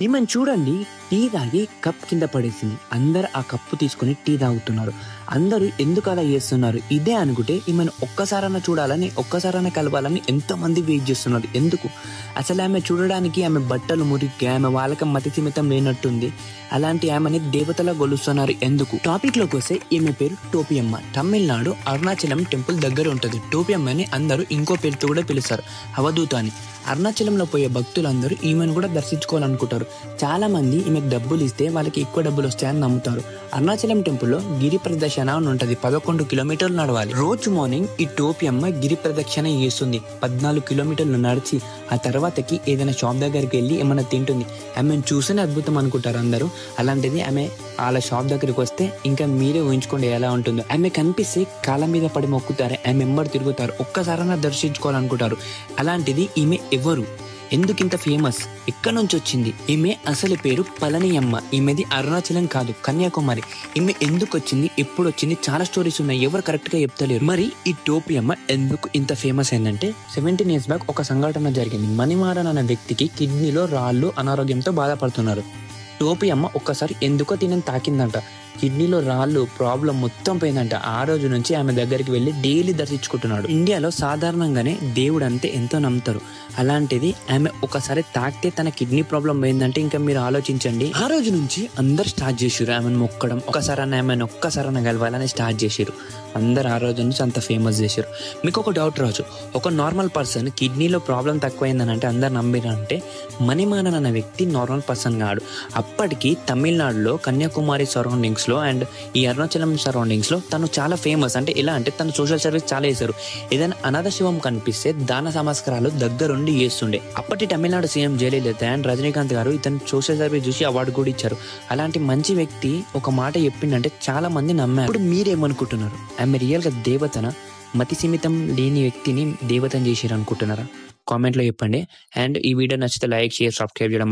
ఈమెను చూడండి, టీ తాగి కప్ కింద పడేసింది. అందరు ఆ కప్పు తీసుకొని టీ తాగుతున్నారు. అందరూ ఎందుకు అలా చేస్తున్నారు? ఇదే అనుకుంటే ఈమెను ఒక్కసారన్నా చూడాలని, ఒక్కసారన్నా కలవాలని ఎంతోమంది వెయిట్ చేస్తున్నారు. ఎందుకు? అసలు ఆమె చూడడానికి ఆమె బట్టలు మురికి, ఆమె వాళ్ళకి మతి సిమితం లేనట్టుంది. అలాంటి ఆమెని దేవతలా గొలుస్తున్నారు. ఎందుకు? టాపిక్ లోకి వస్తే ఈమె పేరు టోపియమ్మ. తమిళనాడు అరుణాచలం టెంపుల్ దగ్గర ఉంటుంది. టోపియమ్మని అందరూ ఇంకో పేరుతో కూడా పిలుస్తారు, అవధూత అని. అరుణాచలంలో పోయే భక్తులందరూ ఈమెను కూడా దర్శించుకోవాలనుకుంటారు. చాలా మంది ఈమెకు డబ్బులు ఇస్తే వాళ్ళకి ఎక్కువ డబ్బులు వస్తాయని నమ్ముతారు. అరుణాచలం టెంపుల్లో గిరి ప్రదక్షిణ అని ఉంటుంది. 11 కిలోమీటర్లు నడవాలి. రోజు మార్నింగ్ ఈ టోపియమ్మ గిరి ప్రదక్షిణ చేస్తుంది. 14 కిలోమీటర్లు నడిచి ఆ తర్వాతకి ఏదైనా షాప్ దగ్గరికి వెళ్ళి ఏమైనా తింటుంది. ఆమెను చూస్తేనే అద్భుతం అనుకుంటారు అందరూ. అలాంటిది ఆమె వాళ్ళ షాప్ దగ్గరికి వస్తే ఇంకా మీరే ఊహించుకోండి ఎలా ఉంటుందో. ఆమె కనిపిస్తే కాళ్ళ మీద పడి మొక్కుతారు, ఆమె వెంబడి తిరుగుతారు, ఒక్కసారైనా దర్శించుకోవాలనుకుంటారు. అలాంటిది ఈమె ఎవరు? ఎందుకు ఇంత ఫేమస్? ఎక్కడి నుంచి వచ్చింది? ఈమె అసలు పేరు పళనియమ్మ. ఈమెది అరుణాచలం కాదు, కన్యాకుమారి. ఈమె ఎందుకు వచ్చింది, ఎప్పుడు వచ్చింది, చాలా స్టోరీస్ ఉన్నాయి, ఎవరు కరెక్ట్ గా చెప్తలేరు. మరి ఈ టోపియమ్మ ఎందుకు ఇంత ఫేమస్ అయిందంటే 17 years బ్యాక్ ఒక సంఘటన జరిగింది. మణిమారన్ అనే వ్యక్తికి కిడ్నీలో రాళ్ళు అనారోగ్యంతో బాధపడుతున్నారు. టోపియమ్మ ఒక్కసారి ఎందుకో తినని తాకిందంట. కిడ్నీలో రాళ్ళు ప్రాబ్లం మొత్తం పోయిందంట. ఆ రోజు నుంచి ఆమె దగ్గరికి వెళ్ళి డైలీ దర్శించుకుంటున్నాడు. ఇండియాలో సాధారణంగానే దేవుడు అంతే ఎంతో నమ్ముతారు. అలాంటిది ఆమె ఒకసారి తాకితే తన కిడ్నీ ప్రాబ్లం పోయిందంటే ఇంకా మీరు ఆలోచించండి. ఆ రోజు నుంచి అందరు స్టార్ట్ చేసారు ఆమెను మొక్కడం. ఆమెను ఒక్కసారైనా కలవాలని స్టార్ట్ చేసారు. అందరు ఆ రోజు నుంచి అంత ఫేమస్ చేశారు. మీకు ఒక డౌట్ రావచ్చు, ఒక నార్మల్ పర్సన్ కిడ్నీలో ప్రాబ్లం తక్కువైందని అంటే అందరు నమ్మిరంటే మణిమారన్ అనే వ్యక్తి నార్మల్ పర్సన్ కాడు. అప్పటికి తమిళనాడులో కన్యాకుమారి సరౌండింగ్స్ లో అండ్ ఈ అరుణాచలం సరౌండింగ్స్ లో తను చాలా ఫేమస్. అంటే ఎలా అంటే తను సోషల్ సర్వీస్ చాలా చేశారు. ఏదైనా అనాథ శివం కనిపిస్తే దాన సంస్కారాలు దగ్గరుండి చేస్తుండే. అప్పటి తమిళనాడు సీఎం జయలలిత అండ్ రజనీకాంత్ గారు ఇతను సోషల్ సర్వీస్ చూసి అవార్డు కూడా ఇచ్చారు. అలాంటి మంచి వ్యక్తి ఒక మాట చెప్పిందంటే చాలా మంది నమ్మారు. ఇప్పుడు మీరేమనుకుంటున్నారు? ఆమె రియల్ గా దేవతన? మతి సీమితం లేని వ్యక్తిని దేవతను చేసారు అనుకుంటున్నారా? కామెంట్ లో చెప్పండి. అండ్ ఈ వీడియో నచ్చితే లైక్, షేర్, సబ్స్క్రైబ్ చేయడం